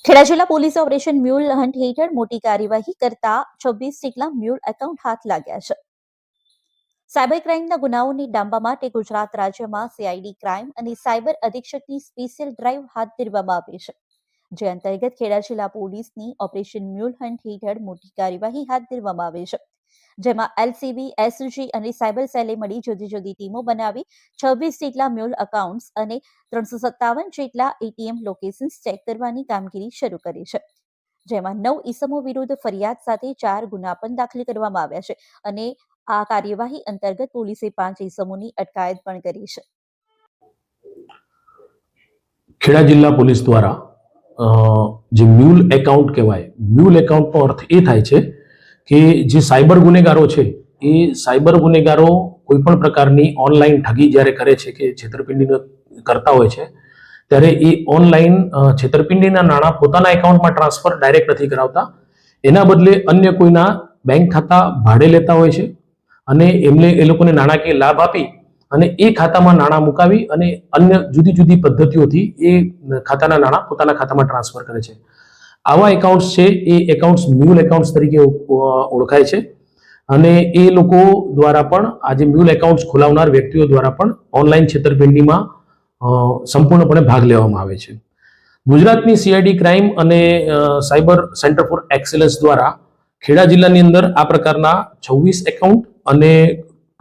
ખેડા જિલ્લા પોલીસે operation mule hunt હેઠળ મોટી કાર્યવાહી કરતા 26 જેટલા મ્યુલ એકાઉન્ટ હાથ લાગ્યા છે. સાયબર ક્રાઇમના ગુનાઓની ડામવા માટે ગુજરાત રાજ્યમાં સીઆઈડી ક્રાઇમ અને સાયબર અધિક્ષકની સ્પેશિયલ ડ્રાઇવ હાથ ધરવામાં આવી છે, જે અંતર્ગત ખેડા જિલ્લા પોલીસની ઓપરેશન મ્યુલ હન્ટ હેઠળ મોટી કાર્યવાહી હાથ ધરવામાં આવી છે, જેમાં એલસીબી, એસજી અને સાયબર સેલે મળી જુદી જુદી ટીમો બનાવી 26 જેટલા મ્યુલ એકાઉન્ટ્સ અને 357 જેટલા એટીએમ લોકેશન્સ ચેક કરવાની કામગીરી શરૂ કરી છે, જેમાં 9 ઈસમો વિરુદ્ધ ફરિયાદ સાથે 4 ગુના પણ દાખલ કરવામાં આવ્યા છે અને આ કાર્યવાહી અંતર્ગત પોલીસે 5 ઈસમોની અટકાયત પણ કરી છે. ખેડા જિલ્લા પોલીસ દ્વારા જે મ્યુલ એકાઉન્ટ કહેવાય, મ્યુલ એકાઉન્ટનો અર્થ એ થાય છે કે જે સાયબર ગુનેગારો છે એ સાયબર ગુનેગારો કોઈ પણ પ્રકારની ઓનલાઈન ઠગી જ્યારે કરે છે કે છેતરપિંડી કરતા હોય છે ત્યારે એ ઓનલાઈન છેતરપિંડીના નાણાં પોતાના એકાઉન્ટમાં ટ્રાન્સફર ડાયરેક્ટ નથી કરાવતા, એના બદલે અન્ય કોઈના બેંક ખાતા ભાડે લેતા હોય છે અને એમને એ લોકોને નાણાકીય લાભ આપી અને એ ખાતામાં નાણાં મુકાવી અને અન્ય જુદી જુદી પદ્ધતિઓથી એ ખાતાના નાણાં પોતાના ખાતામાં ટ્રાન્સફર કરે છે. આવા એકાઉન્ટ્સ છે એ એકાઉન્ટ્સ મ્યુલ એકાઉન્ટ્સ તરીકે ઓળખાય છે અને એ લોકો દ્વારા પણ આજે મ્યુલ એકાઉન્ટ્સ ખોલાવનાર વ્યક્તિઓ દ્વારા પણ ઓનલાઈન છેતરપિંડીમાં સંપૂર્ણપણે ભાગ લેવામાં આવે છે. ગુજરાતની સીઆઈડી ક્રાઇમ અને સાયબર સેન્ટર ફોર એક્સેલન્સ દ્વારા ખેડા જિલ્લાની અંદર આ પ્રકારના 26 એકાઉન્ટ અને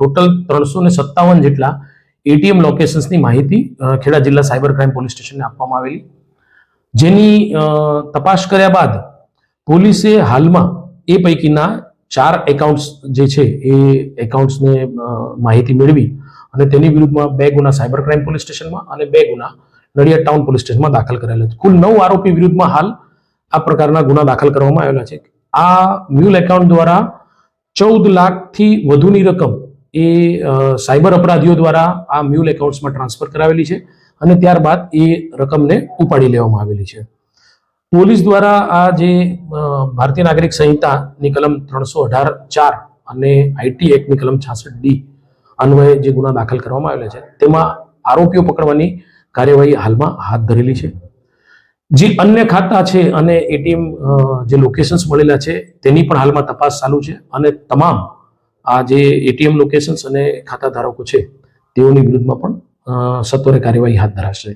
ટોટલ 357 જેટલા એટીએમ લોકેશન્સની માહિતી ખેડા જિલ્લા સાયબર ક્રાઇમ પોલીસ સ્ટેશનને આપવામાં આવેલી, જેની તપાસ કર્યા બાદ પોલીસે હાલમાં એ પૈકીના 4 એકાઉન્ટ્સ જે છે એ એકાઉન્ટ્સને માહિતી મેળવી અને તેની વિરુદ્ધમાં 2 ગુના સાયબર ક્રાઇમ પોલીસ સ્ટેશનમાં અને 2 ગુના નડિયાદ ટાઉન પોલીસ સ્ટેશનમાં દાખલ કરેલા છે. કુલ 9 આરોપી વિરુદ્ધમાં હાલ આ પ્રકારના ગુના દાખલ કરવામાં આવેલા છે. આ મ્યુલ એકાઉન્ટ દ્વારા 14 લાખથી વધુની રકમ એ સાયબર અપરાધીઓ દ્વારા આ મ્યુલ એકાઉન્ટ્સમાં ટ્રાન્સફર કરાવેલી છે અને ત્યારબાદ એ રકમને ઉપાડી લેવામાં આવેલી છે. પોલીસ દ્વારા આ જે ભારતીય નાગરિક સંહિતાની કલમ 318(4) અને આઈટી એક્ટની કલમ 66D અન્વયે જે ગુના દાખલ કરવામાં આવેલા છે તેમાં આરોપીઓ પકડવાની કાર્યવાહી હાલમાં હાથ ધરેલી છે. જે અન્ય ખાતા છે અને એટીએમ જે લોકેશન્સ મળેલા છે તેની પણ હાલમાં તપાસ ચાલુ છે અને તમામ આ જે એટીએમ લોકેશન્સ અને ખાતા ધારકો છે તેઓની વિરુદ્ધમાં પણ સત્વરે કાર્યવાહી હાથ ધરાશે.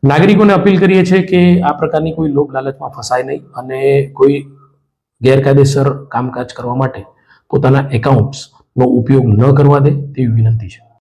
નાગરિકોને અપીલ કરીએ છીએ કે આ પ્રકારની કોઈ લોભ લાલચમાં ફસાય નહીં અને કોઈ ગેરકાયદેસર કામકાજ કરવા માટે પોતાના એકાઉન્ટ્સનો ઉપયોગ ન કરવા દે તેવી વિનંતી છે.